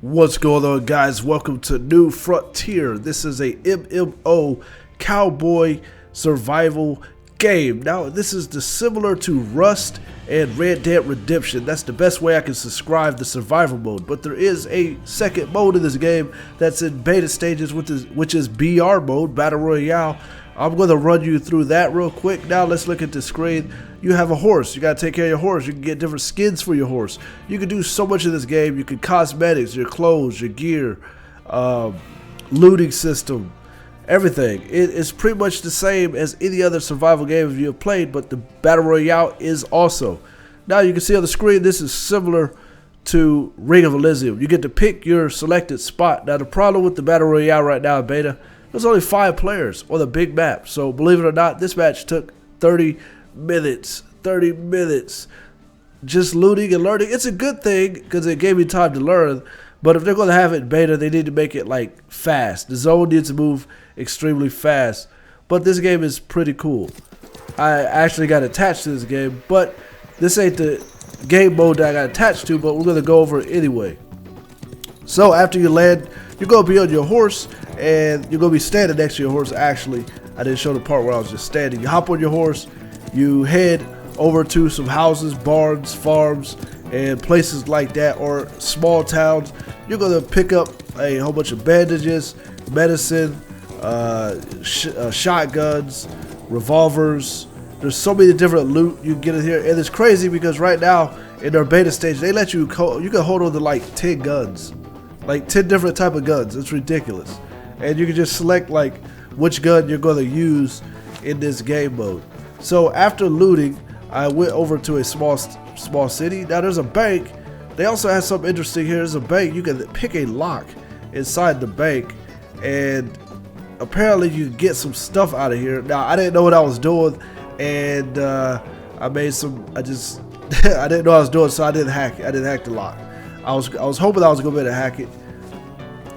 What's going on, guys? Welcome to New Frontier. This is a MMO cowboy survival game. Now, this is similar to Rust and Red Dead Redemption. That's the best way I can describe the survival mode. But there is a second mode in this game that's in beta stages, which is BR mode, Battle Royale. I'm going to run you through that real quick. Now let's look at the screen. You have a horse. You got to take care of your horse. You can get different skins for your horse. You can do so much in this game. You can cosmetics, your clothes, your gear, looting system, everything. It's pretty much the same as any other survival game you have played, but the Battle Royale is also. Now you can see on the screen, this is similar to Ring of Elysium. You get to pick your selected spot. Now the problem with the Battle Royale right now in beta, there's only 5 players on the big map. So believe it or not, this match took 30 minutes. 30 minutes. Just looting and learning. It's a good thing because it gave me time to learn. But if they're going to have it in beta, they need to make it like fast. The zone needs to move extremely fast. But this game is pretty cool. I actually got attached to this game. But this ain't the game mode that I got attached to. But we're going to go over it anyway. So after you land, you're going to be on your horse. And you're going to be standing next to your horse. Actually, I didn't show the part where I was just standing. You hop on your horse. You head over to some houses, barns, farms, and places like that, or small towns. You're going to pick up a whole bunch of bandages, medicine, shotguns, revolvers. There's so many different loot you can get in here. And it's crazy because right now in their beta stage, they let you can hold on to like 10 guns. Like 10 different type of guns. It's ridiculous. And you can just select like which gun you're going to use in this game mode. So after looting, I went over to a small city. Now there's a bank. They also have something interesting here. There's a bank. You can pick a lock inside the bank, and apparently you can get some stuff out of here. Now I didn't know what I was doing, and I made some. I didn't know what I was doing, so I didn't hack it. I didn't hack the lock. I was hoping I was gonna be able to hack it.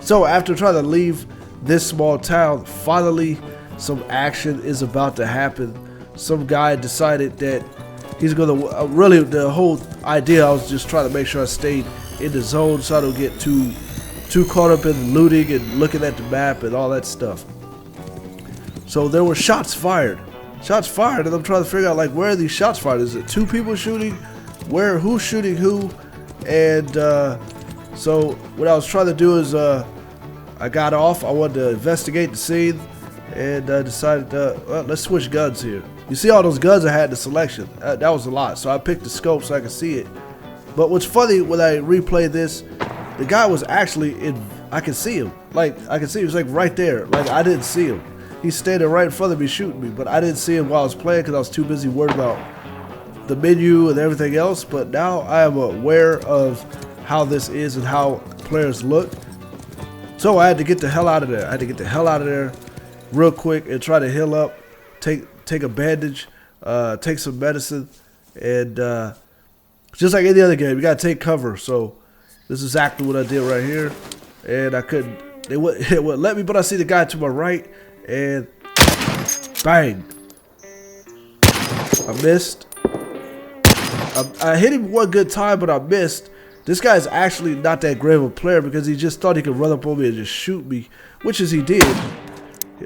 So after trying to leave this small town, finally some action is about to happen. Some guy decided that he's gonna really, the whole idea, I was just trying to make sure I stayed in the zone so I don't get too caught up in looting and looking at the map and all that stuff. So there were shots fired, and I'm trying to figure out like where are these shots fired. Is it 2 people shooting? Who's shooting who? And so what I was trying to do is I got off. I wanted to investigate the scene, and decided well, let's switch guns here. You see all those guns I had in the selection. That was a lot. So I picked the scope so I could see it. But what's funny, when I replay this, the guy was actually in, I could see him. Like, I could see he was like right there. Like, I didn't see him. He's standing right in front of me shooting me. But I didn't see him while I was playing because I was too busy worried about the menu and everything else. But now I am aware of how this is and how players look. So I had to get the hell out of there. I had to get the hell out of there real quick and try to heal up. Take a bandage, take some medicine, and just like any other game, you gotta take cover. So this is exactly what I did right here, and I couldn't. It wouldn't let me, but I see the guy to my right, and bang! I missed. I hit him one good time, but I missed. This guy's actually not that great of a player because he just thought he could run up on me and just shoot me, which is he did.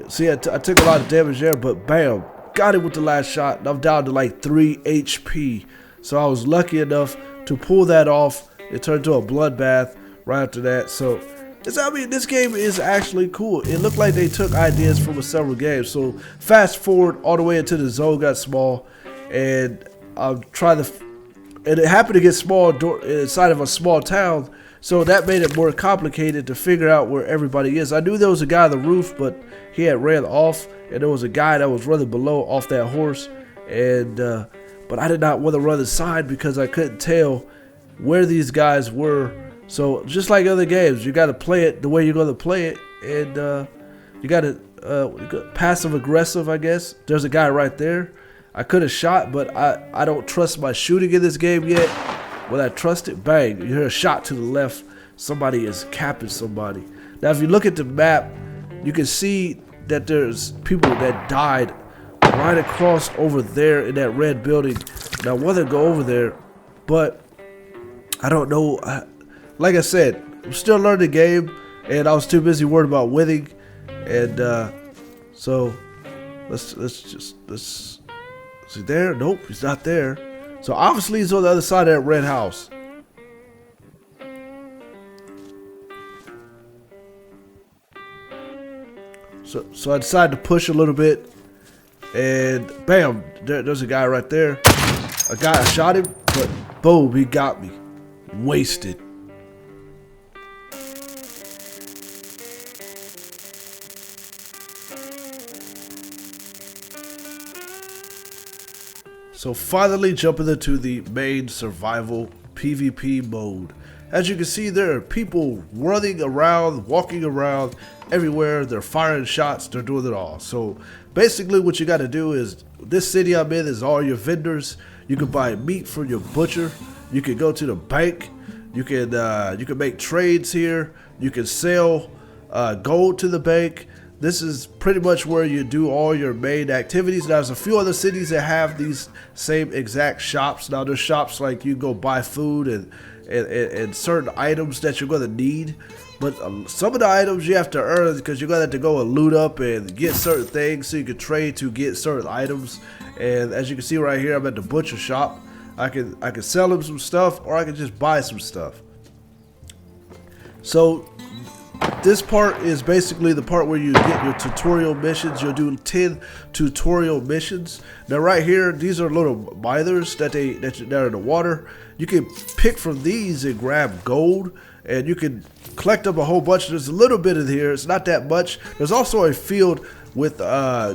See, I took a lot of damage there, but bam, got it with the last shot, and I'm down to like 3 HP. So I was lucky enough to pull that off. It turned into a bloodbath right after that. So, I mean, this game is actually cool. It looked like they took ideas from several games. So fast forward all the way into the zone got small, and I'm trying to, and it happened to get small inside of a small town. So that made it more complicated to figure out where everybody is. I knew there was a guy on the roof, but he had ran off, and there was a guy that was running below off that horse, and but I did not want to run inside because I couldn't tell where these guys were. So just like other games, you got to play it the way you're going to play it, and you got to passive aggressive, I guess. There's a guy right there. I could have shot, but I don't trust my shooting in this game yet. When I trust it, bang, you hear a shot to the left. Somebody is capping somebody. Now, if you look at the map, you can see that there's people that died right across over there in that red building. Now, I want to go over there, but I don't know. Like I said, I'm still learning the game, and I was too busy worried about winning. And so let's is he there? Nope, he's not there. So obviously he's on the other side of that red house. So I decided to push a little bit, and bam, there's a guy right there. I shot him, but boom, he got me. Wasted. So finally jumping into the main survival PvP mode. As you can see, there are people running around, walking around everywhere. They're firing shots, they're doing it all. So basically what you got to do is, this city I'm in is all your vendors. You can buy meat from your butcher. You can go to the bank. You can make trades here. You can sell gold to the bank. This is pretty much where you do all your main activities. Now, there's a few other cities that have these same exact shops. Now, there's shops like you go buy food and certain items that you're going to need. But some of the items you have to earn because you're going to have to go and loot up and get certain things so you can trade to get certain items. And as you can see right here, I'm at the butcher shop. I can sell him some stuff, or I can just buy some stuff. So this part is basically the part where you get your tutorial missions. You'll do 10 tutorial missions. Now right here, these are little miners that are in the water. You can pick from these and grab gold, and you can collect up a whole bunch. There's a little bit in here. It's not that much. There's also a field with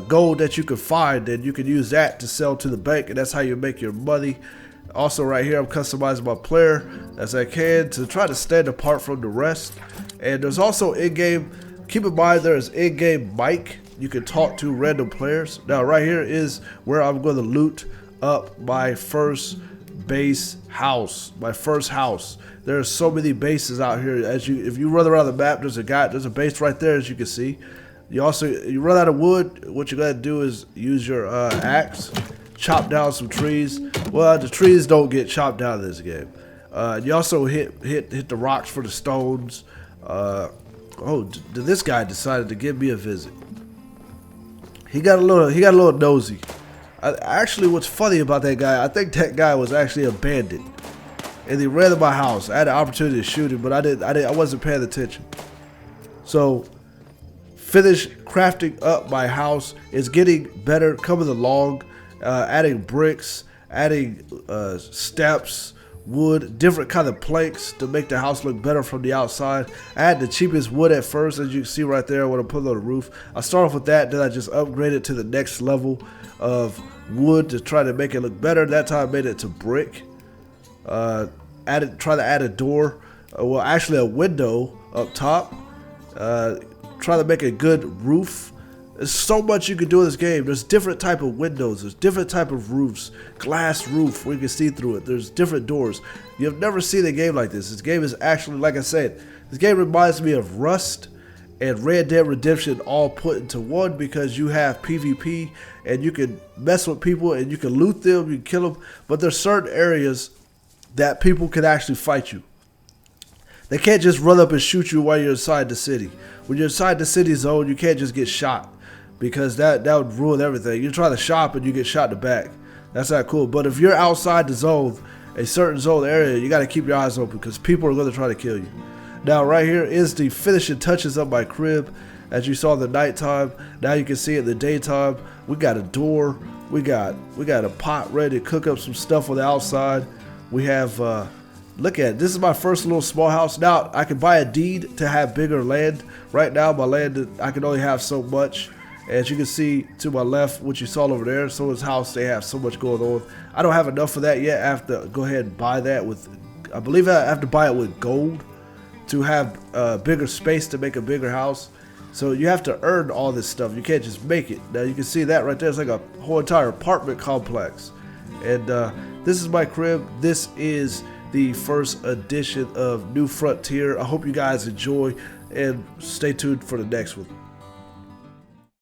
gold that you can find, and you can use that to sell to the bank, and that's how you make your money. Also right here, I'm customizing my player as I can to try to stand apart from the rest. And there's also in-game, keep in mind there's in-game mic. You can talk to random players. Now right here is where I'm going to loot up my first base house, my first house. There's so many bases out here. If you run around the map, there's a base right there, as you can see. You run out of wood. What you gotta do is use your axe, chop down some trees. Well, the trees don't get chopped down in this game. You also hit the rocks for the stones. This guy decided to give me a visit. He got a little nosy. Actually, what's funny about that guy, I think that guy was actually a bandit, and he ran to my house. I had an opportunity to shoot him, but I wasn't paying attention. So finish crafting up my house. Is getting better, coming along. Adding bricks, adding steps, wood, different kind of planks to make the house look better from the outside. I had the cheapest wood at first, as you can see right there when I put it on the roof. I start off with that, then I just upgraded to the next level of wood to try to make it look better. That time I made it to brick. Try to add a door, well actually a window up top. Try to make a good roof. There's so much you can do in this game. There's different type of windows. There's different type of roofs. Glass roof where you can see through it. There's different doors. You've never seen a game like this. This game is actually, like I said, this game reminds me of Rust and Red Dead Redemption all put into one, because you have PvP and you can mess with people and you can loot them, you can kill them. But there's certain areas that people can actually fight you. They can't just run up and shoot you while you're inside the city. When you're inside the city zone, you can't just get shot, because that would ruin everything. You try to shop and you get shot in the back. That's not cool. But if you're outside the zone, a certain zone area, you got to keep your eyes open, because people are going to try to kill you. Now right here is the finishing touches of my crib. As you saw in the nighttime, now you can see it in the daytime. We got a door. We got a pot ready to cook up some stuff on the outside. We have look at it. This is my first little small house. Now I can buy a deed to have bigger land. Right now my land, I can only have so much. As you can see to my left, what you saw over there, someone's house, they have so much going on. I don't have enough for that yet. I have to go ahead and buy that with, I believe I have to buy it with gold to have bigger space to make a bigger house. So you have to earn all this stuff. You can't just make it. Now you can see that right there. It's like a whole entire apartment complex. And this is my crib. This is the first edition of New Frontier. I hope you guys enjoy, and stay tuned for the next one.